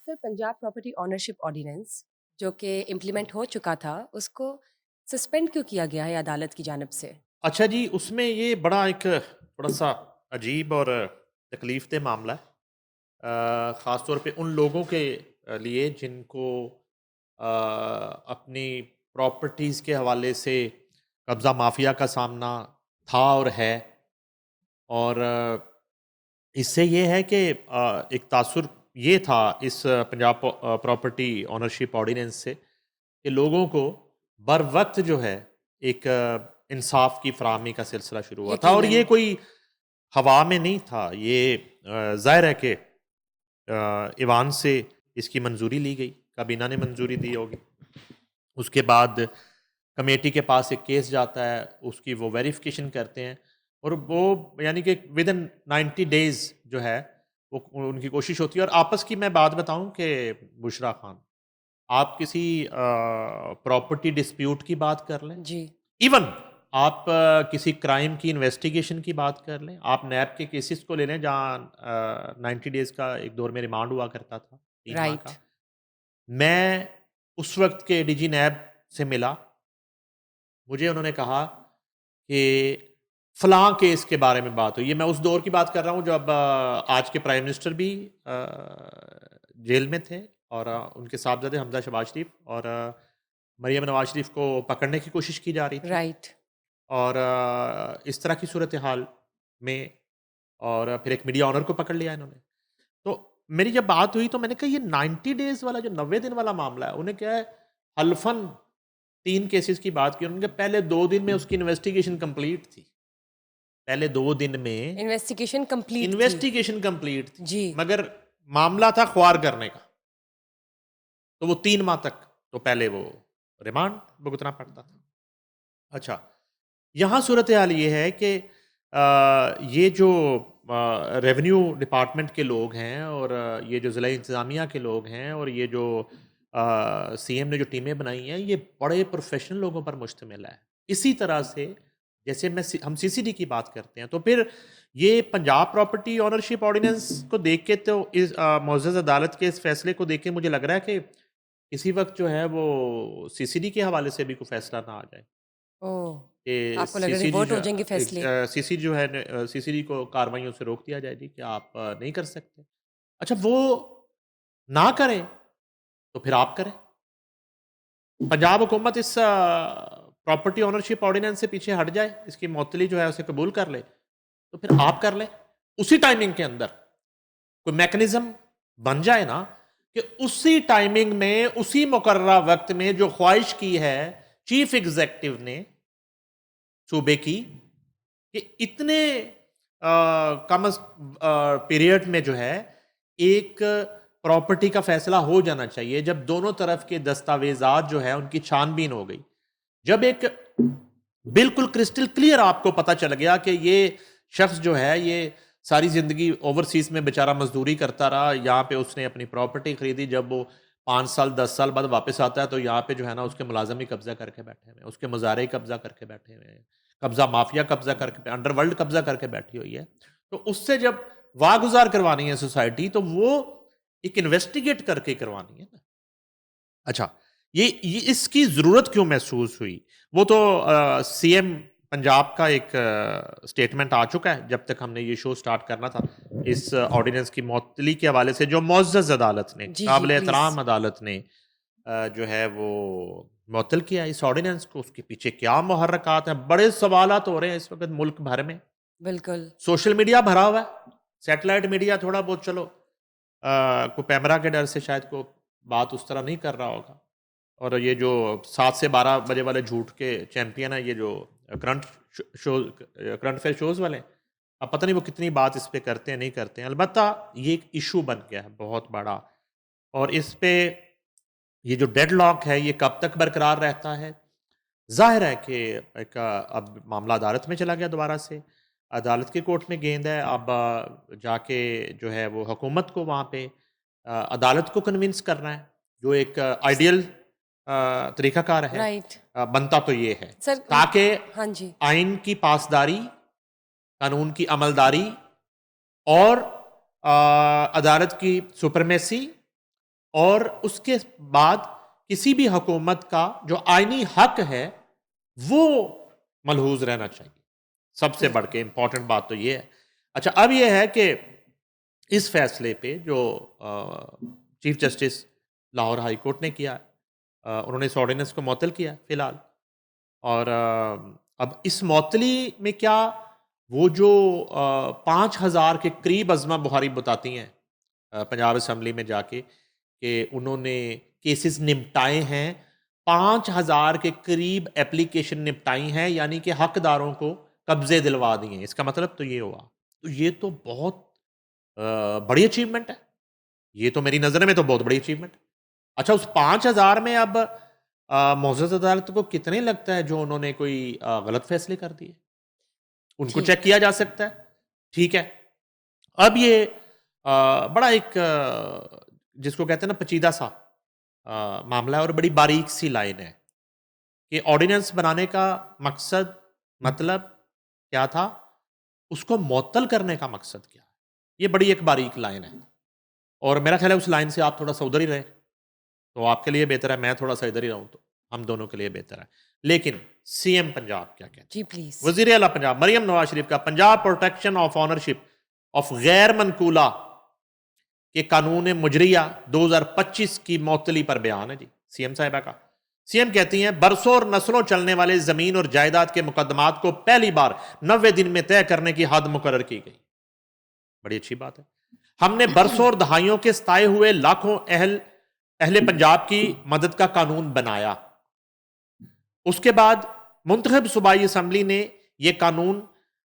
Sir Punjab property ownership ordinance जो कि implement हो चुका था उसको सस्पेंड क्यों किया गया है अदालत की जानब से? अच्छा जी, उसमें ये बड़ा एक थोड़ा-सा अजीब और तकलीफ़देह मामला है। ख़ास तौर पे उन लोगों के लिए जिनको अपनी प्रॉपर्टीज़ के हवाले से कब्ज़ा माफ़िया का सामना था और है। और इससे ये है कि एक तासुर ये था इस पंजाब प्रॉपर्टी ओनरशिप ऑर्डिनेंस से कि लोगों को बरवक़्त जो है एक इंसाफ़ की फ़राहमी का सिलसिला शुरू हुआ था। और यकीनन। ये कोई हवा में नहीं था, ये ज़ाहिर है कि ईवान से इसकी मंजूरी ली गई, काबीना ने मंजूरी दी होगी। उसके बाद कमेटी के पास एक केस जाता है, उसकी वो वेरिफिकेशन करते हैं और वो यानी कि विदिन 90 डेज़ जो है वो उनकी कोशिश होती है। और आपस की मैं बात बताऊं कि बुशरा खान, आप किसी प्रॉपर्टी डिस्प्यूट की बात कर लें, जी। इवन आप किसी क्राइम की इन्वेस्टिगेशन की बात कर लें, आप नैब के केसेस को ले लें जहाँ 90 डेज़ का एक दौर में रिमांड हुआ करता था, 3 माह राइट। का। मैं उस वक़्त के डीजी नैब से मिला, मुझे उन्होंने कहा कि फलाँ केस के बारे में बात हुई है। मैं उस दौर की बात कर रहा हूँ जब आज के प्राइम मिनिस्टर भी जेल में थे और उनके साहबजादे हमज़ा शहबाज शरीफ और मरियम नवाज़ शरीफ को पकड़ने की कोशिश की जा रही थी। राइट। और इस तरह की सूरत-ए-हाल में और फिर एक मीडिया ऑनर को पकड़ लिया इन्होंने। तो मेरी जब बात हुई तो मैंने कहा ये 90 डेज़ वाला जो 90 दिन वाला मामला है, उन्हें क्या है हल्फ़न 3 केसेज़ की बात की। उन्होंने कहा पहले 2 दिन में उसकी इन्वेस्टिगेशन कंप्लीट थी। पहले 2 दिन में इन्वेस्टिगेशन कंप्लीट थी। इन्वेस्टिगेशन कंप्लीट थी, जी। मगर मामला था ख्वार करने का। तो वो 3 माह तक तो पहले वो रिमांड भुगतना पड़ता था। अच्छा, यहाँ सूरत-ए-हाल ये है कि ये जो रेवेन्यू डिपार्टमेंट के लोग हैं और ये जो ज़िला इंतज़ामिया के लोग हैं और ये जो सीएम ने जो टीमें बनाई हैं, ये बड़े प्रोफ़ेशनल लोगों पर मुश्तमिल है। इसी तरह से जैसे हम सीसीडी की बात करते हैं, तो फिर ये पंजाब प्रॉपर्टी ओनरशिप ऑर्डिनेंस को देख के तो इस मुअज़्ज़ज़ अदालत के इस फैसले को देख के मुझे लग रहा है कि किसी वक़्त जो है वो सीसीडी के हवाले से भी कोई फैसला ना आ जाए। ओह! कि आपको लग रहा है रिवर्ट हो जाएँगे फैसले? सीसी जो है सीसीडी को कार्रवाइयों से रोक दिया जाए जी कि आप नहीं कर सकते। अच्छा वो ना करें, तो फिर आप करें। पंजाब हुकूमत इस प्रॉपर्टी ओनरशिप ऑर्डिनेंस से पीछे हट जाए, इसकी मअतली जो है उसे कबूल कर ले, तो फिर आप कर लें। उसी टाइमिंग के अंदर कोई मैकेनिज़्म बन जाए ना कि उसी टाइमिंग में, उसी मुकर्ररा वक़्त में जो ख्वाहिश की है चीफ एग्ज़ेक्टिव ने सूबे की कि इतने कम पीरियड में जो है एक प्रॉपर्टी का फैसला हो जाना चाहिए जब दोनों तरफ के दस्तावेजात जो है उनकी छानबीन हो गई। जब एक बिल्कुल क्रिस्टल क्लियर आपको पता चल गया कि ये शख्स जो है ये सारी जिंदगी ओवरसीज में बेचारा मजदूरी करता रहा, यहाँ पे उसने अपनी प्रॉपर्टी खरीदी, जब वो 5 साल 10 साल बाद वापस आता है तो यहाँ पे जो है ना उसके मुलाजम ही कब्जा करके बैठे हुए हैं, उसके मुजारे ही कब्जा करके बैठे हुए हैं, कब्जा माफिया कब्जा करके, अंडरवर्ल्ड कब्जा करके बैठी हुई है। तो उससे जब वागुजार करवानी है सोसाइटी तो वो एक इन्वेस्टिगेट करके करवानी है ना। अच्छा, ये इसकी ज़रूरत क्यों महसूस हुई? वो तो सीएम पंजाब का एक स्टेटमेंट आ चुका है, जब तक हमने ये शो स्टार्ट करना था, इस ऑर्डिनेंस की मअतली के हवाले से जो मुअज़्ज़ज़ अदालत ने, जी, जी, प्लीज़। काबिल-एहतराम अदालत ने जो है वो मुअत्तल किया इस ऑर्डिनेंस को, उसके पीछे क्या मुहर्रकात हैं? बड़े सवालात हो रहे हैं इस वक़्त मुल्क भर में। बिल्कुल। सोशल मीडिया भरा हुआ है, सैटेलाइट मीडिया थोड़ा बहुत चलो कोई कैमरा के डर से शायद कोई बात उस तरह नहीं कर रहा होगा। और ये जो 7 से 12 बजे वाले झूठ के चैंपियन हैं, ये जो करंट करंट अफेयर शोज़ वाले, अब पता नहीं वो कितनी बात इस पे करते हैं, नहीं करते हैं। अलबत्ता ये एक इश्यू बन गया है बहुत बड़ा और इस पे ये जो डेडलॉक है, ये कब तक बरकरार रहता है? ज़ाहिर है कि एक अब मामला अदालत में चला गया दोबारा से, अदालत की कोर्ट में गेंद है, अब जाके जो है वो हुकूमत को वहाँ पे अदालत को कन्विंस करना है, जो एक आइडियल तरीक़ाकार है। राइट। बनता तो ये है, सर ताकि हाँ जी। आइन की पासदारी, कानून की अमलदारी और अदालत की सुपरमेसी और उसके बाद किसी भी हुकूमत का जो आईनी हक है वो मलहूज रहना चाहिए। सबसे बढ़ बिल्कुल। के इम्पॉर्टेंट बात तो ये है। अच्छा, अब ये है कि इस फैसले पे जो chief justice Lahore high court ने किया, उन्होंने इस ऑर्डिनेंस को मुअत्तल किया फिलहाल। और अब इस मुअत्तली में क्या वो जो 5,000 के करीब अज़मा बुखारी बताती हैं पंजाब असम्बली में जाके कि उन्होंने केसेस निपटाए हैं, 5,000 के करीब एप्लीकेशन निपटाई हैं, यानी कि हकदारों को कब्जे दिलवा दिए हैं। इसका मतलब तो ये हुआ, तो ये तो बहुत बड़ी अचीवमेंट है। ये तो मेरी नज़र में तो बहुत बड़ी अचीवमेंट है। अच्छा, उस 5,000 में अब मोअज़्ज़ज़ अदालत को कितने लगता है जो उन्होंने कोई गलत फैसले कर दिए? उनको जी, चेक किया जा सकता है, ठीक है। अब ये बड़ा एक जिसको कहते हैं ना पेचीदा सा मामला है और बड़ी बारीक सी लाइन है कि ऑर्डिनेंस बनाने का मकसद मतलब क्या था? उसको मुअत्तल करने का मकसद क्या है? ये बड़ी एक बारीक लाइन है और मेरा ख़्याल है उस लाइन से आप थोड़ा-सा उधर ही रहें, तो आपके लिए बेहतर है, मैं थोड़ा-सा इधर ही रहूँ तो हम दोनों के लिए बेहतर है। लेकिन सीएम पंजाब क्या कहते जी हैं? प्लीज़। वज़ीर आला पंजाब मरियम नवाज़ शरीफ का Punjab protection of ownership of गैर मनकूला के कानून मुजरिया 2025 की मुअत्तली पर बयान है जी, सीएम साहिबा का। सीएम कहती हैं, बरसों और नस्लों चलने वाले ज़मीन और जायदाद के मुकदमात को पहली बार 90 दिन में तय करने की हद मुकर्रर की गई। बड़ी अच्छी बात है। हमने बरसों और दहाइयों के सताए हुए लाखों अहले पंजाब की मदद का कानून बनाया। उसके बाद मुंतखब सूबाई असम्बली ने यह कानून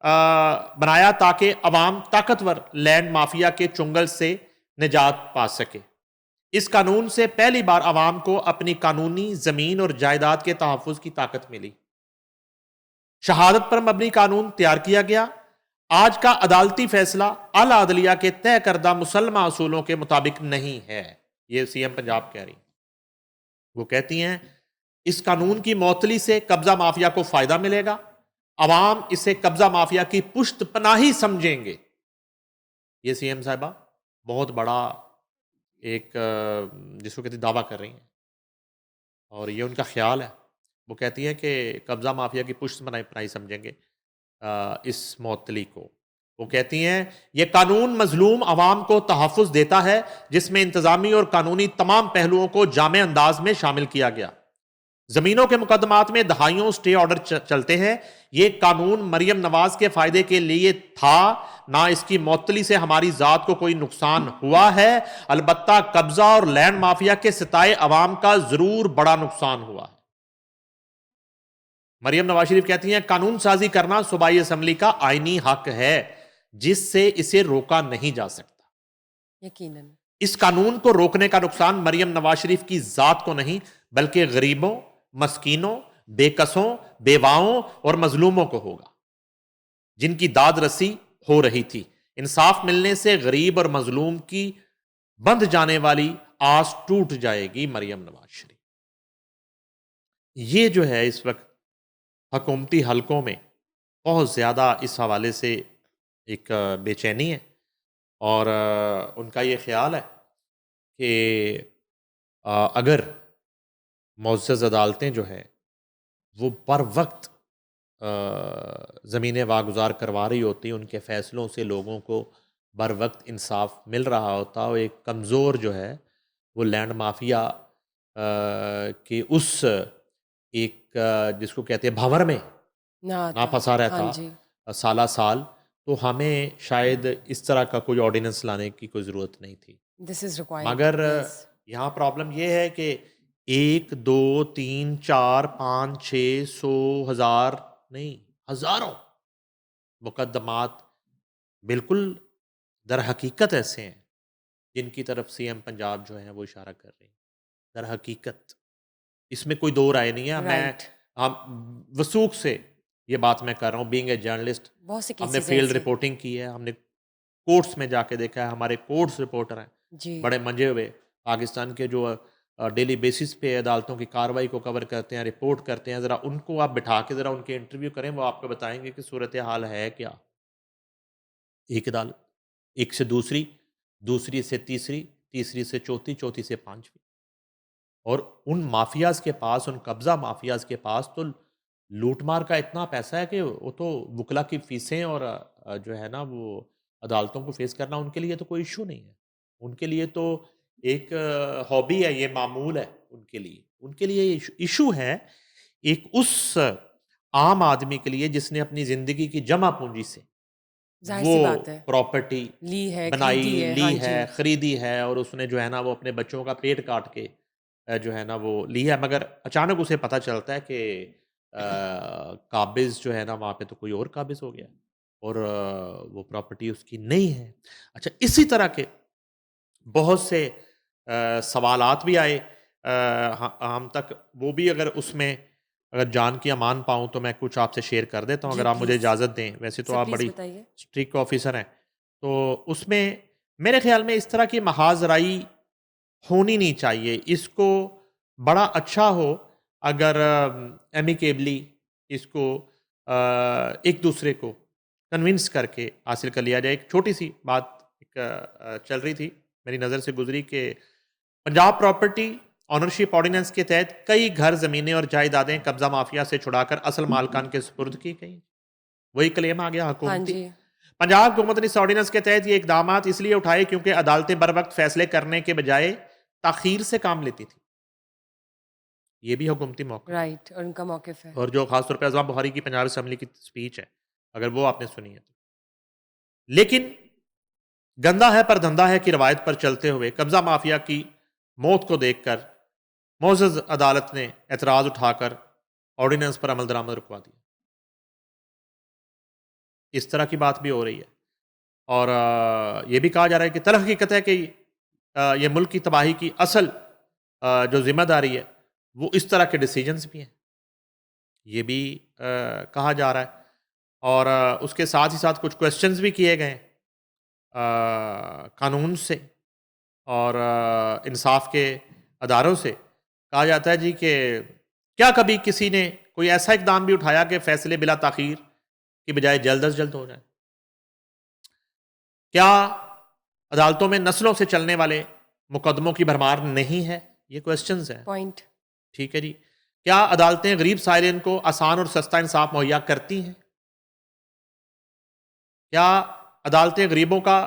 बनाया ताकि अवाम ताकतवर लैंड माफिया के चुंगल से निजात पा सके। इस कानून से पहली बार अवाम को अपनी कानूनी जमीन और जायदाद के तहफ़्फ़ुज़ की ताकत मिली। शहादत पर मबनी कानून तैयार किया गया। आज का अदालती फैसला आला अदलिया के तय करदा मुसल्मा असूलों के मुताबिक नहीं है। ये सीएम पंजाब कह रही। वो कहती हैं, इस कानून की मुअत्तली से कब्जा माफिया को फायदा मिलेगा। अवाम इसे कब्जा माफिया की पुश्त पनाही समझेंगे। ये सीएम साहिबा बहुत बड़ा एक जिसको कहते हैं दावा कर रही हैं और ये उनका ख्याल है। वो कहती हैं कि कब्जा माफिया की पुश्त पनाही समझेंगे इस मुअत्तली को। वो कहती हैं, ये कानून मजलूम अवाम को तहफ़्फ़ुज़ देता है जिसमें इंतजामी और कानूनी तमाम पहलुओं को जामे अंदाज में शामिल किया गया। जमीनों के मुकदमात में दहाइयों स्टे ऑर्डर चलते हैं। ये कानून मरियम नवाज के फायदे के लिए था, ना इसकी मुअत्तली से हमारी जात को कोई नुकसान हुआ है। अलबत्ता कब्जा और लैंड माफिया के सताए अवाम का जरूर बड़ा नुकसान हुआ है। मरियम नवाज शरीफ कहती हैं, कानून साजी करना सूबाई असम्बली का आईनी हक है जिससे इसे रोका नहीं जा सकता। यकीनन। इस कानून को रोकने का नुकसान मरियम नवाज शरीफ की जात को नहीं बल्कि गरीबों, मस्कीनों, बेकसों, बेवाओं और मजलूमों को होगा जिनकी दाद रसी हो रही थी। इंसाफ मिलने से गरीब और मजलूम की बंध जाने वाली आस टूट जाएगी। मरियम नवाज शरीफ ये जो है इस वक्त हकूमती हलकों में बहुत ज़्यादा इस हवाले से एक बेचैनी है और उनका ये ख्याल है कि अगर मुअज़्ज़ज़ अदालतें जो हैं वो बर वक्त ज़मीनें वागुज़ार करवा रही होती, उनके फ़ैसलों से लोगों को बर वक्त इंसाफ मिल रहा होता और एक कमज़ोर जो है वो लैंड माफिया के उस एक जिसको कहते हैं भंवर में ना ना आता। फंसा हाँ रहता जी। साला साल, तो हमें शायद इस तरह का कोई ऑर्डिनेंस लाने की कोई ज़रूरत नहीं थी। This is required. मगर यस। यहाँ प्रॉब्लम ये है कि 1, 2, 3, 4, 5, 6, 100, 1000 नहीं, हज़ारों मुकदमात बिल्कुल दर हकीकत ऐसे हैं, जिनकी तरफ सीएम पंजाब जो है वो इशारा कर रहे हैं। दर हकीकत, इसमें कोई दो राय नहीं है। मैं राइट। हम वसूख से ये बात मैं कर रहा हूँ, बीइंग ए जर्नलिस्ट। बहुत से हमने केसेज़ हैं फील्ड ऐसे। रिपोर्टिंग की है, हमने कोर्ट्स में जाके देखा है, हमारे कोर्ट्स रिपोर्टर हैं, जी। बड़े मंजे हुए पाकिस्तान के जो डेली बेसिस पे अदालतों की कार्रवाई को कवर करते हैं, रिपोर्ट करते हैं। ज़रा उनको आप बिठा के ज़रा उनके इंटरव्यू करें, वो आपको बताएंगे कि सूरत हाल है क्या। एक अदालत, एक से दूसरी, दूसरी से तीसरी, तीसरी से चौथी, चौथी से पाँचवीं। और उन माफियाज़ के पास, उन कब्ज़ा माफियाज़ के पास तो लूट-मार का इतना पैसा है कि वो तो वुकला की फ़ीसें और जो है ना वो अदालतों को फ़ेस करना उनके लिए तो कोई इश्यू नहीं है। उनके लिए तो एक हॉबी है, ये मामूल है उनके लिए। उनके लिए इश्यू है एक उस आम आदमी के लिए जिसने अपनी ज़िंदगी की जमा पूँजी से वो ज़ाहिर-सी बात है। प्रॉपर्टी ली है, बनाई, खरीदी है। ली हाँ है, जी। खरीदी है और उसने जो है ना वो अपने बच्चों का पेट काट के जो है ना वो ली है मगर अचानक उसे पता चलता है कि काबिज़ जो है ना वहाँ पे तो कोई और काबिज़ हो गया और वो प्रॉपर्टी उसकी नहीं है। अच्छा इसी तरह के बहुत से सवालात भी आए हम तक वो भी अगर उसमें अगर जान की अमान पाऊँ तो मैं कुछ आपसे शेयर कर देता हूँ जी, अगर आप मुझे प्लीज़। इजाज़त दें। वैसे तो सर आप प्लीज़ बड़ी बताइए। स्ट्रिक्ट ऑफ़िसर हैं। तो उसमें मेरे ख़्याल में इस तरह की महाज़राई होनी नहीं चाहिए। इसको बड़ा अच्छा हो अगर एमिकेबली इसको एक दूसरे को कन्विंस करके हासिल कर लिया जाए। एक छोटी-सी बात एक चल रही थी, मेरी नज़र से गुज़री कि पंजाब प्रॉपर्टी ओनरशिप ऑर्डिनेंस के तहत कई घर, ज़मीनें और जायदादें कब्ज़ा माफिया से छुड़ाकर असल मालिकान के सुपुर्द की गई। वही क्लेम आ गया हाँ हुकूमती। जी। पंजाब हुकूमत ने इस ऑर्डिनेंस के तहत ये इकदामात इसलिए उठाए क्योंकि अदालतें बर वक्त फैसले करने के बजाय ताख़ीर से काम लेती थी। ये भी हुकूमती मौक़िफ़ है। राइट और उनका मौक़िफ़ है। और जो ख़ास तौर पे अज़म बुखारी की पंजाब असेंबली की स्पीच है, अगर वो आपने सुनी है तो। लेकिन गंदा है पर धंधा है की रवायत पर चलते हुए कब्ज़ा माफिया की मौत को देखकर मोअज़्ज़ज़ अदालत ने एतराज़ उठाकर ऑर्डिनेंस पर अमल दरामद रुकवा दिया। इस तरह की बात भी हो रही है। और ये भी कहा जा रहा है कि हकीकत है कि ये मुल्क की तबाही की असल जो ज़िम्मेदारी है, वो इस तरह के डिसीजंस भी हैं। ये भी कहा जा रहा है और उसके साथ ही साथ कुछ क्वेश्चंस भी किए गए कानून से और इंसाफ के अदारों से। कहा जाता है जी कि क्या कभी किसी ने कोई ऐसा इकदाम भी उठाया कि फैसले बिला ताख़ीर की बजाय जल्द अज़ जल्द हो जाए? क्या अदालतों में नस्लों से चलने वाले मुकदमों की भरमार नहीं है? ये क्वेश्चंस हैं। पॉइंट। ठीक है जी। क्या अदालतें गरीब साइलिन को आसान और सस्ता इंसाफ मुहैया करती हैं? क्या अदालतें गरीबों का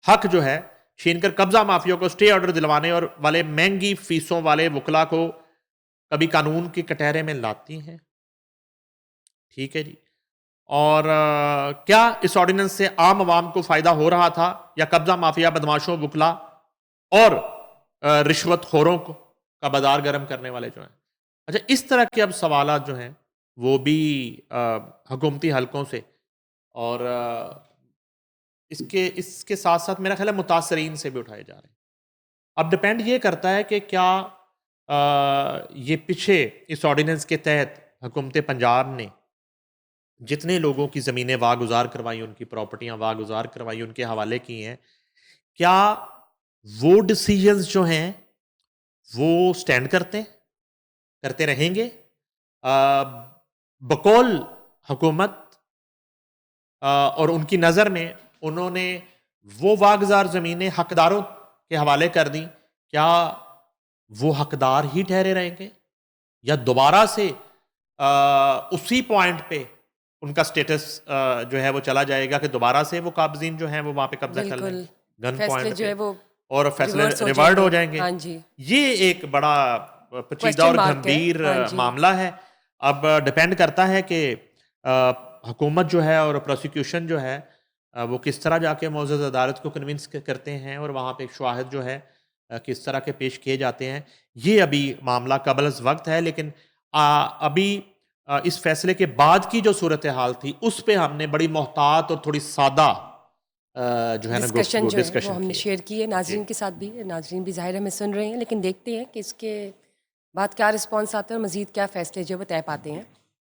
हक जो है छीनकर कब्जा माफियों को स्टे ऑर्डर दिलवाने और वाले महंगी फीसों वाले वकला को कभी कानून के कटहरे में लाती हैं? ठीक है जी। और क्या इस ऑर्डिनेंस से आम आवाम को फ़ायदा हो रहा था या कब्ज़ा माफिया, बदमाशों, वुकला और रिश्वतखोरों को का बाज़ार गर्म करने वाले जो हैं। अच्छा इस तरह के अब सवालात जो हैं वो भी हुकूमती हलकों से और इसके इसके साथ-साथ मेरा ख़्याल है मुतासरीन से भी उठाए जा रहे हैं। अब डिपेंड ये करता है कि क्या ये पीछे इस ऑर्डिनेंस के तहत हुकूमत पंजाब ने जितने लोगों की ज़मीनें वागुज़ार करवाई, उनकी प्रॉपर्टियाँ वागुज़ार करवाई, उनके हवाले की हैं, क्या वो डिसीजंस जो हैं, वो स्टैंड करते हैं? करते रहेंगे? बकौल हुकूमत और उनकी नज़र में उन्होंने वो वागुज़ार ज़मीनें हकदारों के हवाले कर दी, क्या वो हकदार ही ठहरे रहेंगे? या दोबारा से उसी पॉइंट पे उनका स्टेटस जो है वो चला जाएगा कि दोबारा से वो काबज़ीन जो हैं वो वहाँ पे कब्ज़ा कर बिल्कुल। लेंगे, गन फ़ैसले पॉइंट जो पे है वो और फैसले रिवर्स हो रिवर्ट हो जाएँगे। जाएँगे। हाँ जी। ये एक बड़ा पेचीदा क्वेश्चन और मार्क है। गंभीर हाँ जी। मामला है। अब डिपेंड करता है कि हुकूमत जो है और प्रोसिक्यूशन जो है वो किस तरह जाके मुअज़्ज़ज़ अदालत को कन्विंस करते हैं और वहाँ पे एक शाहिद जो है किस तरह के पेश किए जाते हैं। ये अभी मामला क़ब्ल-अज़-वक़्त है लेकिन अभी इस फैसले के बाद की जो सूरत-ए-हाल थी, उस पे हमने बड़ी मोहतात और थोड़ी सादा जो है ना डिस्कशन गुफ्तगू जो है वो डिस्कशन हमने की है। शेयर की है जी। नाज़रीन के साथ भी। नाज़रीन भी ज़ाहिर है हमें सुन रहे हैं, लेकिन देखते हैं कि इसके बाद क्या रिस्पॉन्स आता है और मज़ीद क्या फ़ैसले जो है वो तय पाते हैं।